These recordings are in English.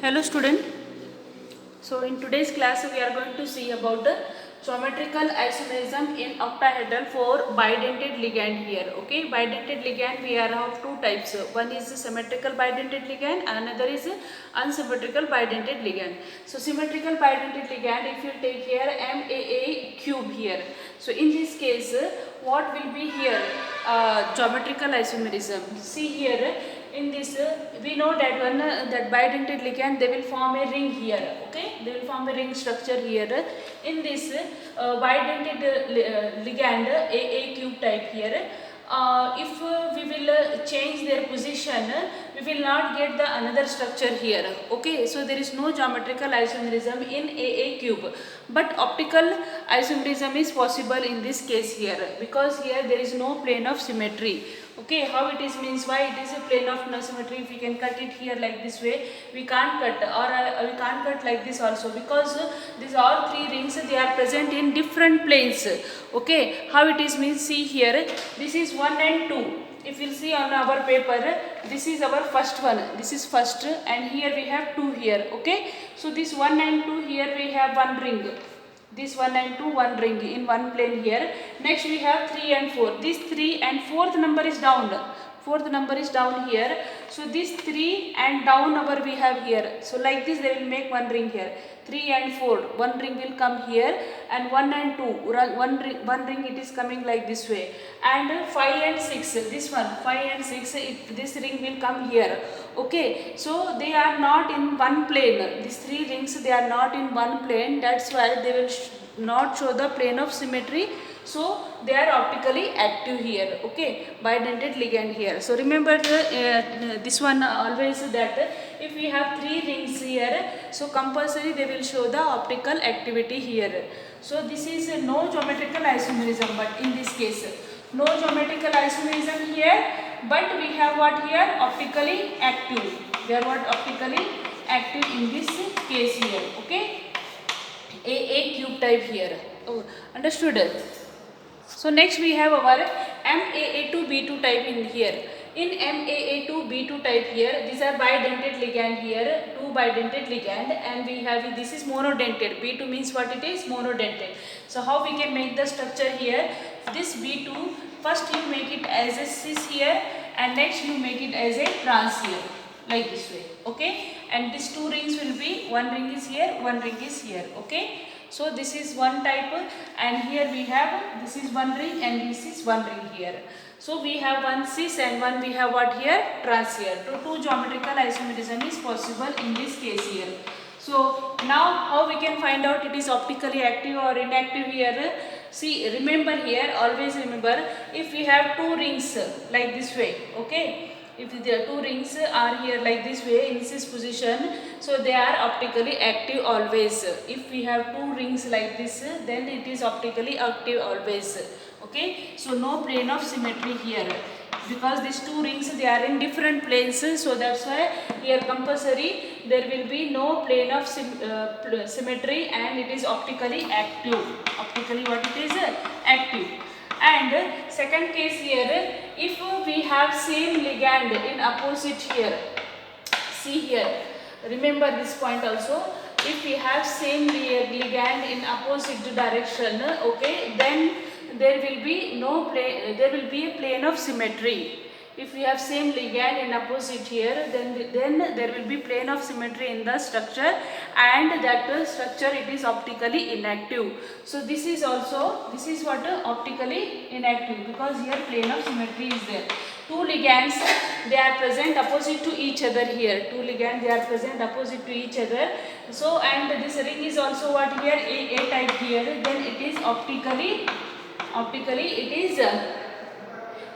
Hello student. So in today's class we are going to see about the geometrical isomerism in octahedral for bidentate ligand here. Okay, bidentate ligand we are of two types. One is symmetrical bidentate ligand, another is unsymmetrical bidentate ligand. So symmetrical bidentate ligand, if you take here MAA cube here. So in this case, what will be here? Geometrical isomerism. See here. In this, we know that one that bidentate ligand they will form a ring here. Okay, they will form a ring structure here. In this bidentate ligand AA cube type here, if we will change their position, we will not get the another structure here. Okay, so there is no geometrical isomerism in AA cube, but optical isomerism is possible in this case here, because here there is no plane of symmetry. Okay, how it is means, why it is a plane of no symmetry? If we can cut it here like this way, we can't cut, or we can't cut like this also, because these all three rings they are present in different planes. Okay, how it is means, see here, this is 1 and 2. If you see on our paper, this is our first one, this is first, and here we have 2 here. Okay, so this 1 and 2 here we have one ring. This 1 and 2, one ring in one plane here. Next we have 3 and 4. This 3 and 4th number is down. 4th number is down here. So this 3 and down our we have here. So like this they will make one ring here. 3 and 4, one ring will come here, and 1 and 2, one ring it is coming like this way. And 5 and 6, this one 5 and 6, this ring will come here. Okay, so they are not in one plane. These three rings they are not in one plane. That's why they will not show the plane of symmetry. So they are optically active here. Okay, bidentate ligand here. So remember this one always, that if we have three rings here, so compulsory they will show the optical activity here. So this is no geometrical isomerism, but in this case no geometrical isomerism here, but we have what here? Optically active. They are what? Optically active in this case here. Okay, AA cube type here. Oh, understood? So next we have our MAA2B2 type in here. In MAA2B2 type here, these are bidentate ligand here, two bidentate ligand, and we have this is monodentate. B2 means what it is? Monodentate. So how we can make the structure here? This B2, first you make it as a cis here, and next you make it as a trans here, like this way. Okay, and these two rings will be, one ring is here, one ring is here. Okay, so this is one type, and here we have, this is one ring and this is one ring here. So we have one cis and one we have what here? Trans here. So two geometrical isomerism is possible in this case here. So now how we can find out it is optically active or inactive here? See, remember here, always remember, if we have two rings like this way, okay, if the two rings are here like this way in this position, so they are optically active always. If we have two rings like this, then it is optically active always. Okay, so no plane of symmetry here, because these two rings they are in different planes, so that's why here compulsory there will be no plane of symmetry, and it is optically active. Optically what it is? Active. And second case here, if we have same ligand in opposite here, see here, remember this point also, if we have same ligand in opposite direction, okay, then there will be no plane, there will be a plane of symmetry. If we have same ligand in opposite here, then there will be plane of symmetry in the structure, and that structure it is optically inactive. So this is also, this is what? Optically inactive, because here plane of symmetry is there. Two ligands they are present opposite to each other here. Two ligands they are present opposite to each other. So and this ring is also what here? A type here. Then it is optically it is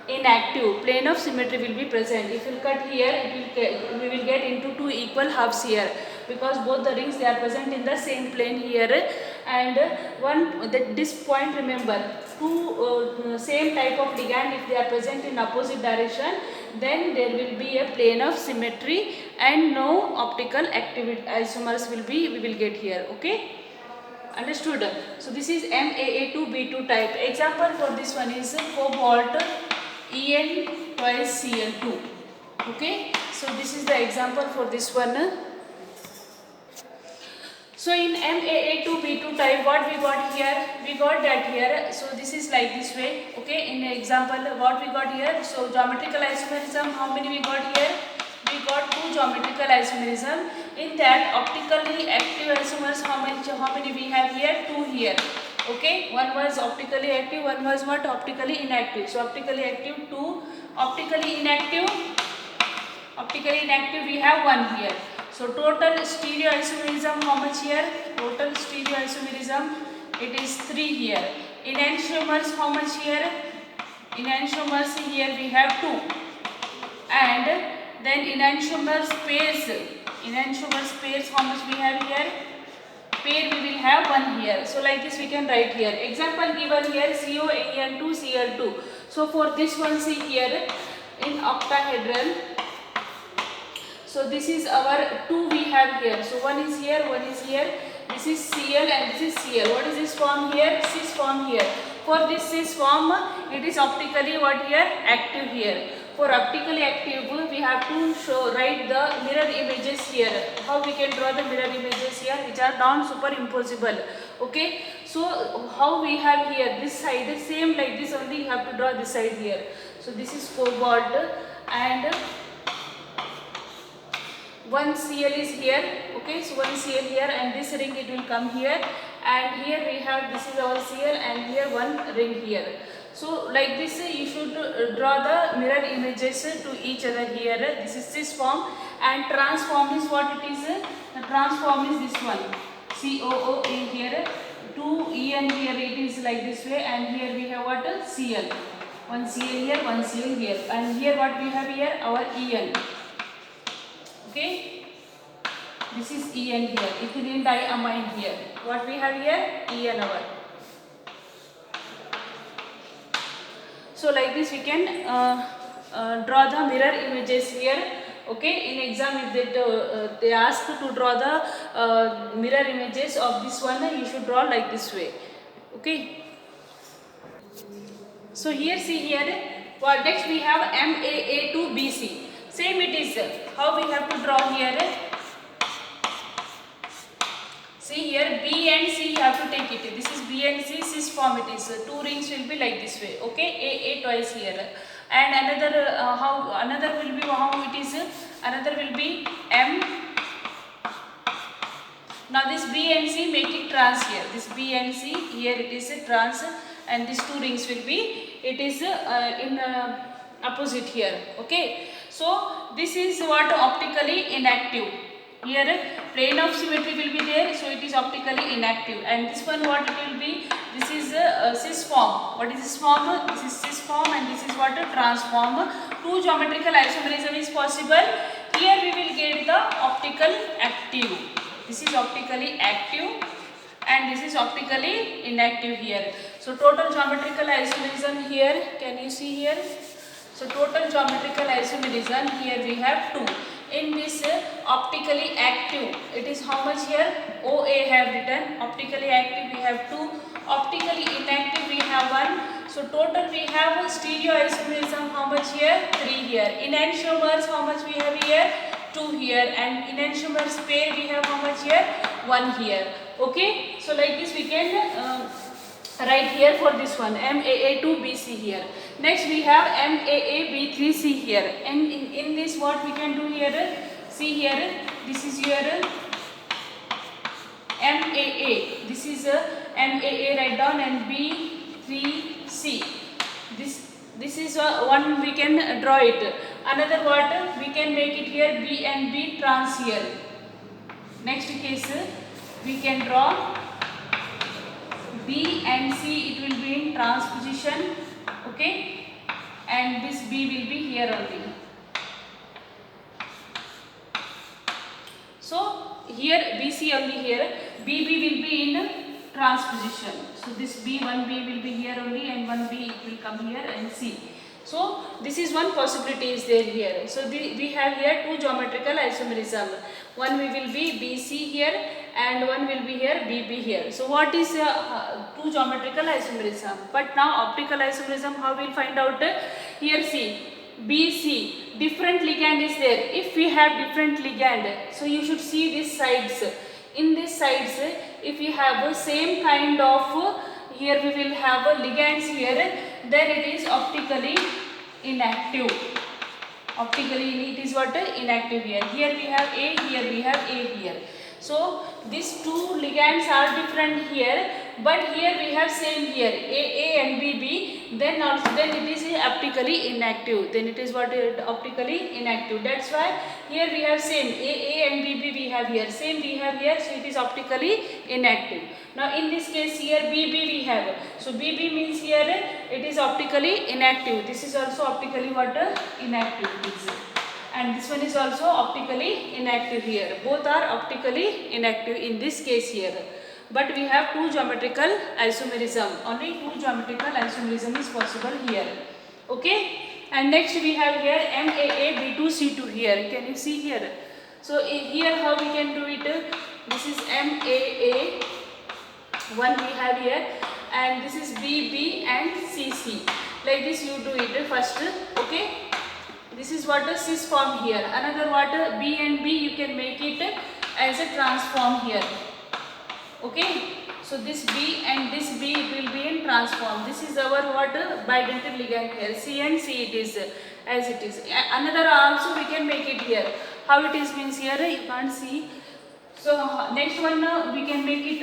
inactive. Plane of symmetry will be present. If you cut here, we will get into two equal halves here, because both the rings they are present in the same plane here. And this point, remember, two same type of ligand if they are present in opposite direction, then there will be a plane of symmetry and no optical activity isomers will be, we will get here. Okay, understood? So this is MAA2B2 type. Example for this one is cobalt En twice Cl2. Okay, so this is the example for this one. So in MAA2B2 type, what we got here? We got that here. So this is like this way. Okay. In example, what we got here? So geometrical isomerism. How many we got here? We got two geometrical isomerism. In that, optically active isomers. How many we have here? Two here. Okay. One was optically active. One was what? Optically inactive. So optically active two. Optically inactive. Optically inactive we have one here. So total stereoisomerism how much here? Total stereoisomerism it is 3 here. Enantiomers how much here? Enantiomers here we have 2. And then enantiomers pairs. Enantiomers pairs how much we have here? Pair we will have 1 here. So like this we can write here. Example given here COAN2 Cl2. So for this one see here in octahedral. So this is our 2 we have here. So one is here, one is here. This is Cl and this is Cl. What is this form here? Cis form here. For this cis form, it is optically what here? Active here. For optically active, we have to write the mirror images here. How we can draw the mirror images here, which are non-superimposable. Okay. So how we have here this side, same like this only. You have to draw this side here. So this is cobalt and one Cl is here. Okay, so one Cl here and this ring it will come here, and here we have this is our Cl and here one ring here. So like this you should draw the mirror images to each other here. This is cis form and transform is what it is. The transform is this one COOA here, 2 En here it is like this way, and here we have what? Cl. One Cl here, one Cl here, and here what we have here? Our En. Okay, this is En here, ethylene diamine here. What we have here? En our. So like this we can draw the mirror images here. Okay, in exam if they ask to draw the mirror images of this one, you should draw like this way. Okay. So here see here, what next we have MAA2BC. Same it is. How we have to draw here? See here B and C you have to take it. This is B and C cis form it is. Two rings will be like this way. Okay, A twice here. And another another will be how it is. Another will be M. Now this B and C make it trans here. This B and C here it is a trans, and these two rings will be it is in opposite here. Okay. So this is what optically inactive. Here plane of symmetry will be there, so it is optically inactive. And this one what it will be? This is cis form. What is this form? This is cis form, and this is what? Transform. Two geometrical isomerism is possible. Here we will get the optical active. This is optically active and this is optically inactive here. So total geometrical isomerism here, can you see here? So total geometrical isomerism here we have 2. In this optically active, it is how much here? OA have written. Optically active we have 2. Optically inactive we have 1. So total we have stereoisomerism how much here? 3 here. Enantiomers how much we have here? 2 here. And enantiomers pair we have how much here? 1 here. Okay. So like this we can right here for this one MAA2BC here. Next we have MAAB3C here, and in this what we can do here, see here, this is your MAA, this is a MAA write down, and B3C, this is one we can draw it. Another what we can make it here, B and B trans here. Next case we can draw B and C, it will be in transposition, okay, and this B will be here only. So here BC only here, BB will be in transposition. So this B, one B will be here only, and one B it will come here, and C. So this is one possibility is there here. So we have here 2 geometrical isomerism. One we will be BC here, and one will be here BB here. So what is 2 geometrical isomerism? But now optical isomerism, how we will find out? Here see, BC, different ligand is there. If we have different ligand, so you should see these sides. in this sides, if we have the same kind of here we will have ligands here, then it is optically inactive. Optically it is what? Inactive here. Here we have A, here we have A here. So these two ligands are different here, but here we have same here, A and B, then it is optically inactive. Then it is what? Optically inactive. That's why here we have same A and B we have here, same we have here, so it is optically inactive. Now in this case here B we have, so B means here it is optically inactive. This is also optically what? Inactive. And this one is also optically inactive here. Both are optically inactive in this case here. But we have two geometrical isomerism. Only two geometrical isomerism is possible here. Okay. And next we have here MAA B2C2 here. Can you see here? So here how we can do it? This is MAA. One we have here. And this is BB and CC. Like this you do it first. Okay. This is what the cis form here. Another what? B and B you can make it as a transform here. Okay. So this B and this B will be in transform. This is our what? Bidentate ligand here. C and C it is as it is. Another also we can make it here. How it is means here you can't see. So next one we can make it.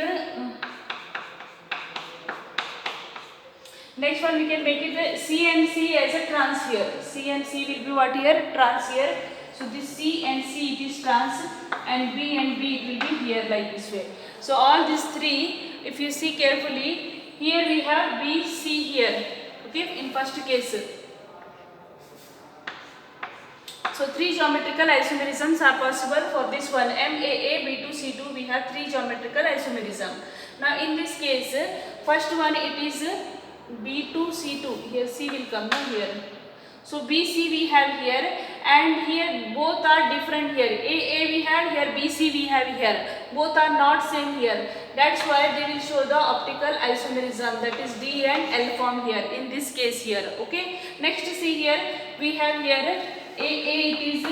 Next one we can make it C and C as a trans here. C and C will be what here? Trans here. So this C and C it is trans, and B and B it will be here like this way. So all these three, if you see carefully, here we have B, C here. Okay, in first case. So three geometrical isomerisms are possible for this one. MAA B2C2 we have three geometrical isomerism. Now in this case, first one it is B2C2, here C will come here. So BC we have here, and here both are different here. AA we have here, BC we have here. Both are not same here. That's why they will show the optical isomerism, that is D and L form here in this case here. Okay. Next see here we have here AA it is,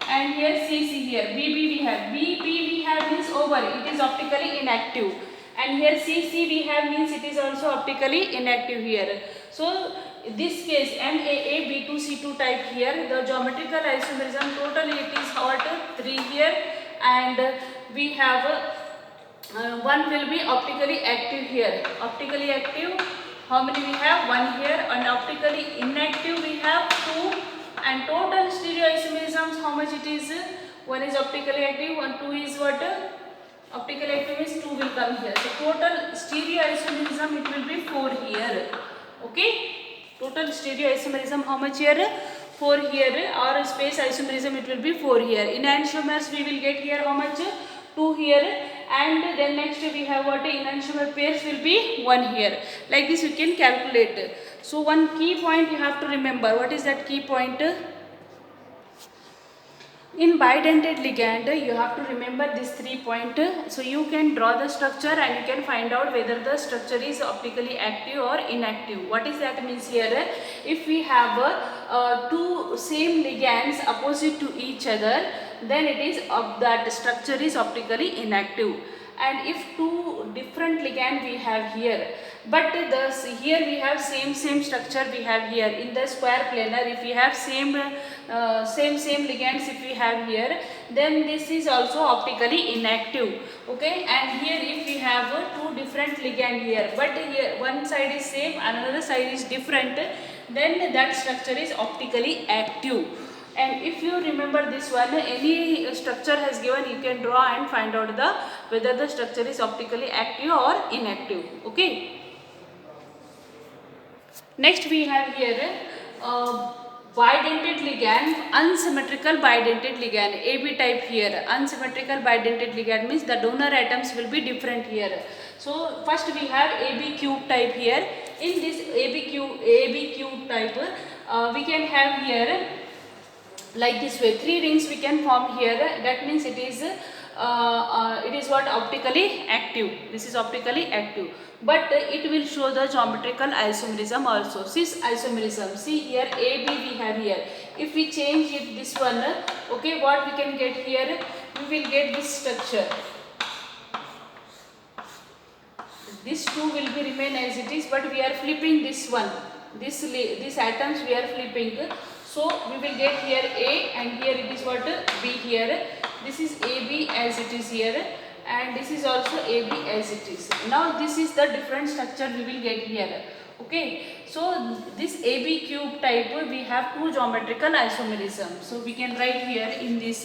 and here CC here. BB we have. BP we have means over. It is optically inactive. And here CC we have means it is also optically inactive here. So this case MAA B2C2 type here, the geometrical isomerism totally it is what? 3 here, and we have one will be optically active here. Optically active, how many we have? 1 here, and optically inactive we have 2, and total stereoisomerisms how much it is? 1 is optically active, 2 is what? Optical active is 2 will come here. So total stereoisomerism it will be 4 here. Okay. Total stereoisomerism how much here? 4 here, or space isomerism it will be 4 here. Enantiomers we will get here how much? 2 here, and then next we have what? Enantiomer pairs will be 1 here. Like this you can calculate. So one key point you have to remember. What is that key point? In bidentate ligand, you have to remember this 3 point. So you can draw the structure and you can find out whether the structure is optically active or inactive. What is that means here? If we have two same ligands opposite to each other, then it is that structure is optically inactive. And if two different ligand we have here, but here we have same structure we have here in the square planar. If we have same ligands if we have here, then this is also optically inactive. Okay, and here if we have two different ligand here, but here one side is same, another side is different, then that structure is optically active. And if you remember this one, any structure has given, you can draw and find out whether the structure is optically active or inactive. Okay. Next we have here bidentate ligand, unsymmetrical bidentate ligand, AB type here. Unsymmetrical bidentate ligand means the donor atoms will be different here. So first we have AB cube type here. In this AB cube type, we can have here like this way 3 rings we can form here. That means it is what? Optically active. This is optically active, but it will show the geometrical isomerism also, cis isomerism. See here AB we have here. If we change it this one, okay, what we can get here? We will get this structure. This 2 will be remain as it is, but we are flipping this one. This atoms we are flipping. So we will get here A, and here it is what? B here. This is AB as it is here, and this is also AB as it is. Now this is the different structure we will get here. Okay, so this AB cube type we have two geometrical isomerisms. So we can write here in this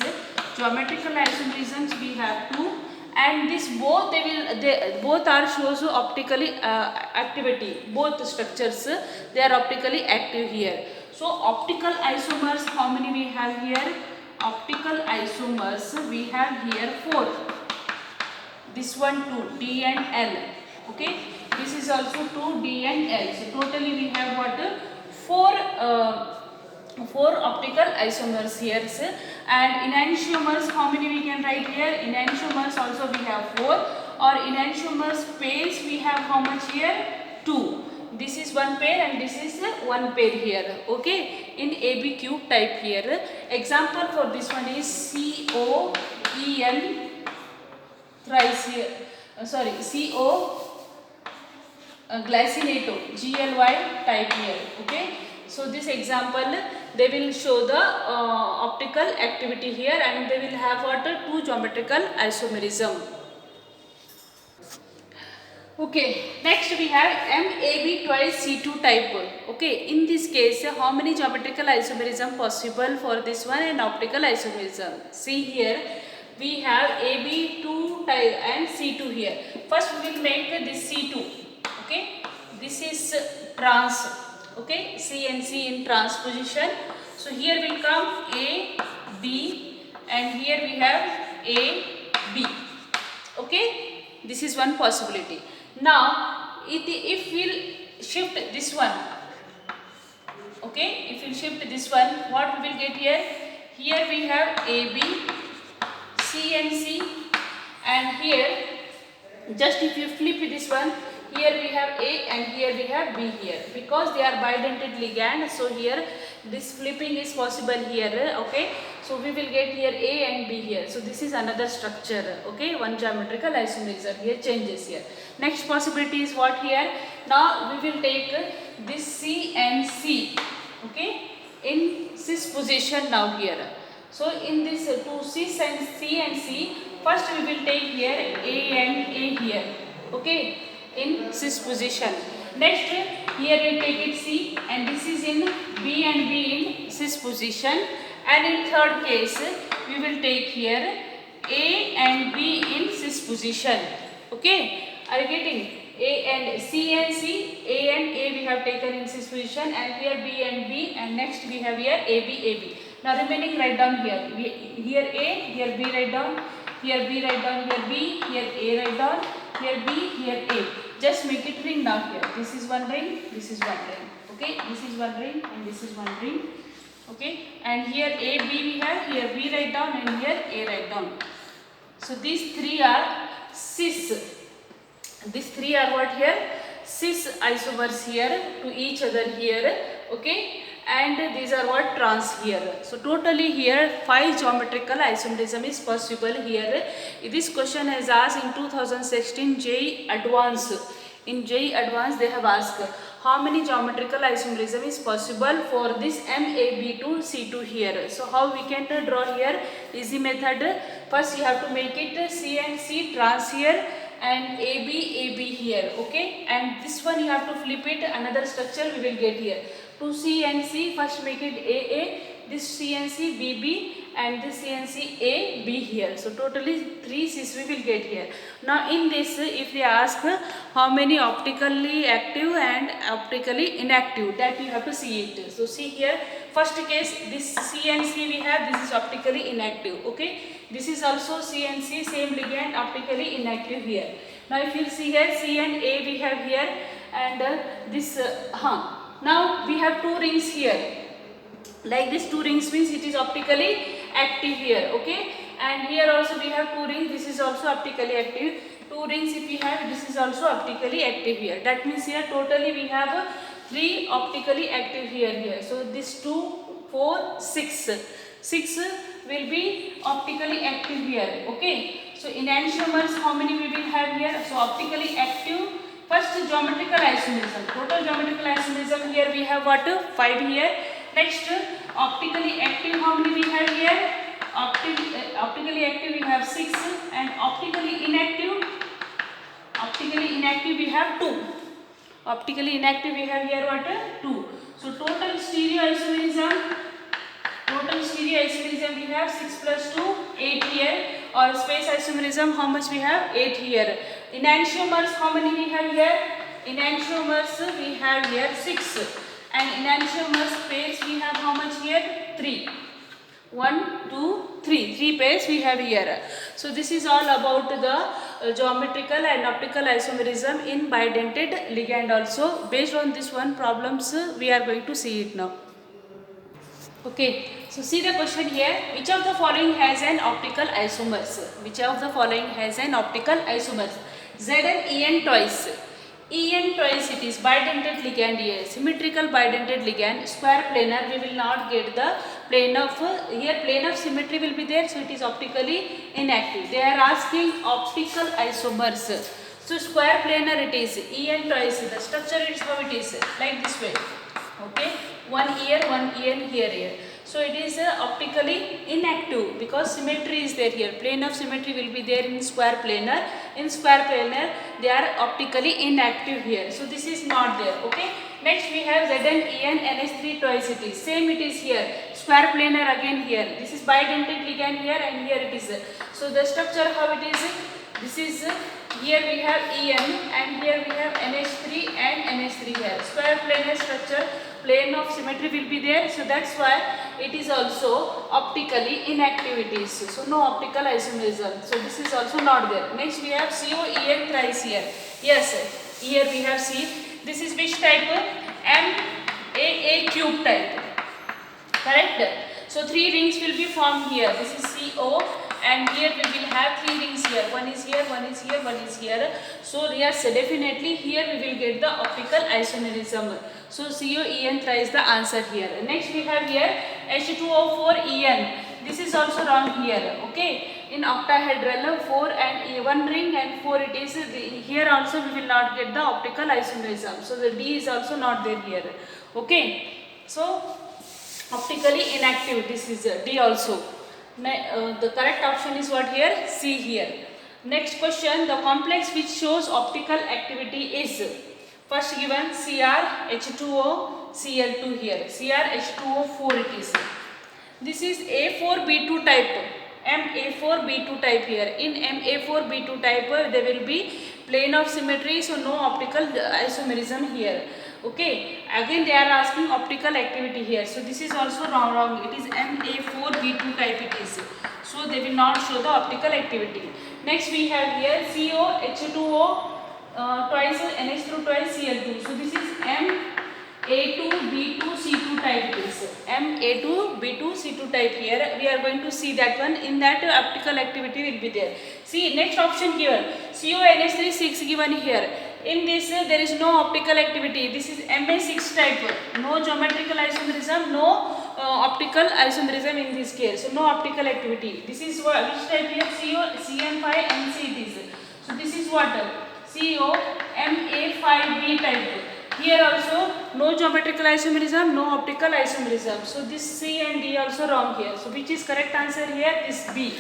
geometrical isomerisms we have two, and this both they both are shows optically activity. Both structures they are optically active here. So optical isomers, how many we have here? Optical isomers we have here 4. This one 2, D and L. Okay, this is also 2, D and L. So totally we have what? 4 optical isomers here. And enantiomers, how many we can write here? Enantiomers also we have 4. Or enantiomers pairs we have how much here? 2. This is one pair and this is one pair here. Okay, in AB cube type here. Example for this one is COEN thrice here. CO glycinato GLY type here. Okay, so this example they will show the optical activity here, and they will have what? 2 geometrical isomerism. Okay, next we have MAB twice C2 type. Okay, in this case how many geometrical isomerism possible for this one and optical isomerism? See here we have AB2 type and C2 here. First we will make this C2. Okay, this is trans. Okay, C and C in transposition. So here will come A, B, and here we have A, B. Okay, this is one possibility. Now if we'll shift this one, okay, if we'll shift this one, what we will get here? Here we have AB, C and C, and here just if you flip this one, here we have A and here we have B here, because they are bidentate ligand. So here this flipping is possible here. Okay, so we will get here A and B here. So this is another structure. Okay, one geometrical isomerism here changes here. Next possibility is what here? Now we will take this C and C. Okay, in cis position now here. So in this two cis and C, first we will take here A and A here. Okay, in cis position. Next here we take it C, and this is in B and B in cis position. And in third case we will take here A and B in cis position. Okay, are you getting? A and C, A and A we have taken in cis position, and here B and B, and next we have here AB. Now remaining write down here. Here A, here B write down, here B write down, here B, here A write down, here B, here A. Just make it ring now here. This is one ring, this is one ring. Okay, this is one ring and this is one ring. Okay, and here A, B we have, here B write down and here A write down. So these three are cis. These three are what here? Cis isomers here to each other here. Okay, and these are what? Trans here. So totally here 5 geometrical isomerism is possible here. This question has asked in 2016 JEE Advanced. In JEE Advanced they have asked how many geometrical isomerism is possible for this MAB to C2 here. So how we can draw here? Easy method. First you have to make it C and C trans here, and AB here. Okay, and this one you have to flip it, another structure we will get here. To C and C, first make it AA, this C and C BB, and this C and C AB here. So totally 3 Cs we will get here. Now in this, if they ask how many optically active and optically inactive, that you have to see it. So see here, first case this C and C we have, this is optically inactive. Okay, this is also C and C, same ligand, optically inactive here. Now if you see here C and A we have here, and this now we have 2 rings here. Like this 2 rings means it is optically active here. Okay, and here also we have 2 rings. This is also optically active. 2 rings if we have, this is also optically active here. That means here totally we have 3 optically active here. So this 2, 4, 6. 6 will be optically active here. Okay. So enantiomers, how many we will have here? So optically active. First geometrical isomerism. Total geometrical isomerism here we have what? 5 here. Next optically active, how many we have here? Optically active we have 6, and optically inactive we have 2. Optically inactive we have here what? 2. So total stereoisomerism we have 6 plus 2, 8 here. Or space isomerism, how much we have? 8 here. Enantiomers, how many we have here? Enantiomers we have here 6. And enantiomers pairs we have how much here? 3. 1, 2, 3. 3 pairs we have here. So this is all about the geometrical and optical isomerism in bidentate ligand also. Based on this one problems we are going to see it now. Okay, so see the question here. Which of the following has an optical isomers? Which of the following has an optical isomers? Zn En twice. En twice it is bidentate ligand here. Symmetrical bidentate ligand. Square planar we will not get the plane of here plane of symmetry will be there, so it is optically inactive. They are asking optical isomers. So square planar it is En twice. The structure is how it is like this way. Okay, one here here. So it is optically inactive because symmetry is there here. Plane of symmetry will be there in square planar. In square planar they are optically inactive here. So this is not there. Okay. Next we have Zn En NH3 twice it is. Same it is here. Square planar again here. This is bidentate ligand here, and here it is. So the structure how it is. This is here we have En, and here we have NH3 and NH3 here. Square planar structure, plane of symmetry will be there. So that's why it is also optically inactive it is. So no optical isomerism. So this is also not there. Next we have COEN thrice here. Yes, here we have C. This is which type? MAA cube type. Correct? So 3 rings will be formed here. This is CO. And here we will have 3 rings here. One is here, one is here, one is here. So yes, definitely here we will get the optical isomerism. So COEN thrice the answer here. Next we have here H2O4En. This is also wrong here. Okay. In octahedral 4 and 1 ring and 4 it is. Here also we will not get the optical isomerism. So the D is also not there here. Okay. So optically inactive. This is D also. The correct option is what here? C here. Next question, the complex which shows optical activity is first given Cr H2O Cl2 here. Cr H2O4 it is. This is A4B2 type. MA4B2 type here. In MA4B2 type there will be plane of symmetry, so no optical isomerism here. Okay, again they are asking optical activity here. So this is also wrong. It is MA4B2 type it is. So they will not show the optical activity. Next we have here CO H2O twice NH2 twice Cl2. So this is MA2B2C2 type it is. MA2B2C2 type here. We are going to see that one. In that optical activity will be there. See next option given. CONH3 6 given here. In this there is no optical activity. This is MA6 type. No geometrical isomerism, no optical isomerism in this case. So no optical activity. This is what, which type here? COCN5NC it is. So this is what? COMA5B type. Here also no geometrical isomerism, no optical isomerism. So this C and D also wrong here. So which is correct answer here? This B.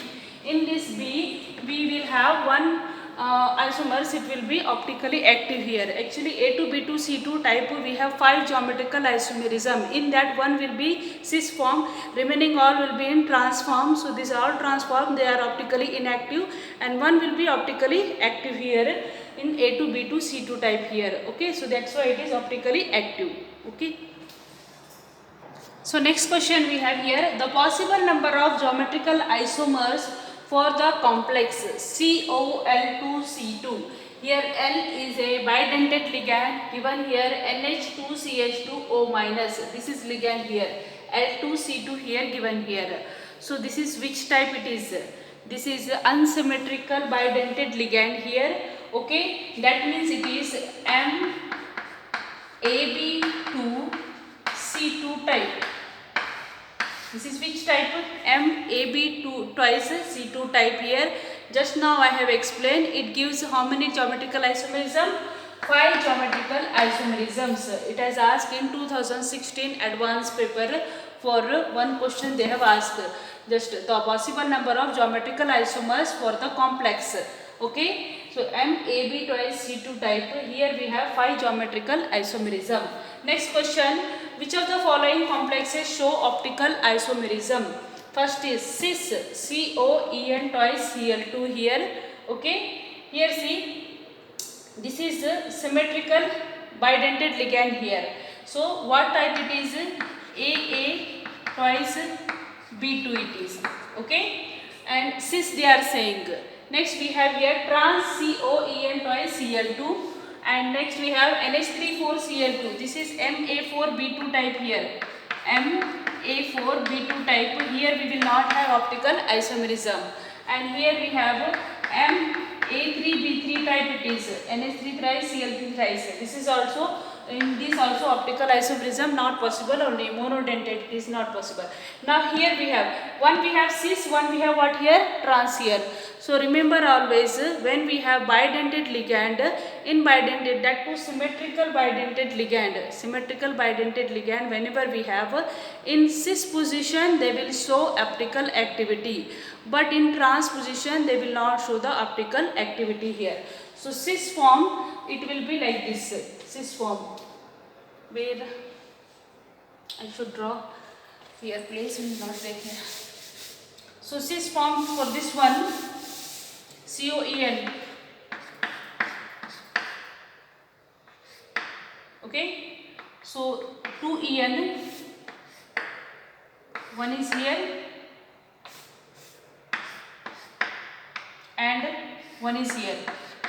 In this B, we will have one isomers, it will be optically active here. Actually A2B2C2 type we have 5 geometrical isomerism. In that one will be cis form, remaining all will be in trans form. So these are all trans form, they are optically inactive, and one will be optically active here in A2B2C2 type here. Okay, so that's why it is optically active. Okay. So next question we have here, the possible number of geometrical isomers for the complex COL2C2. Here L is a bidentate ligand, given here NH2CH2O minus. This is ligand here. L2C2 here given here. So this is which type it is? This is unsymmetrical bidentate ligand here. Okay, that means it is MAB2C2 type. This is which type? MAB2 twice C2 type here. Just now I have explained. It gives how many geometrical isomerism? 5 geometrical isomerisms. It has asked in 2016 advanced paper. For one question they have asked just the possible number of geometrical isomers for the complex. Okay, so MAB twice C2 type. Here we have 5 geometrical isomerism. Next question, which of the following complexes show optical isomerism? First is cis, COEN twice Cl2 here. Okay, here see, this is a symmetrical bidentate ligand here. So what type it is? AA twice B2 it is. Okay, and cis they are saying. Next we have here trans COEN twice Cl2, and next we have NH3,4Cl2. This is MA4B2 type here. MA4B2 type. Here we will not have optical isomerism. And here we have MA3B3 type it is. NH3 thrice Cl3 thrice. This is also, in this also optical isomerism not possible, only monodentate is not possible. Now here we have, one we have cis, one we have what here? Trans here. So remember always, when we have bidentate ligand, in bidentate, that too symmetrical bidentate ligand, whenever we have, in cis position they will show optical activity, but in trans position they will not show the optical activity here. So cis form, it will be like this, cis form, where I should draw here, place will not take here. So cis form for this one, COEN. Okay, so 2EN, one is here and one is here.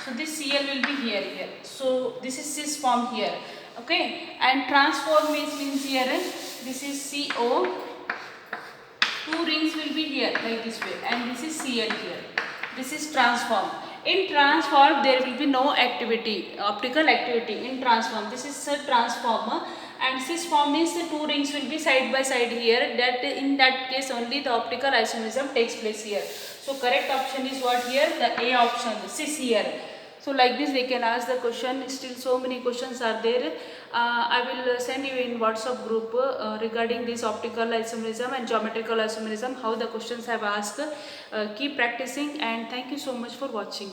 So this Cl will be here. So this is cis form here. Okay, and transform means here, this is CO, 2 rings will be here like this way, and this is Cl here. This is transform. In transform there will be no activity, optical activity in transform. This is a transformer, and cis form means the 2 rings will be side by side here. That in that case only the optical isomerism takes place here. So correct option is what here? The A option, the cis here. So like this they can ask the question. Still so many questions are there. I will send you in WhatsApp group regarding this optical isomerism and geometrical isomerism, how the questions have asked. Keep practicing, and thank you so much for watching.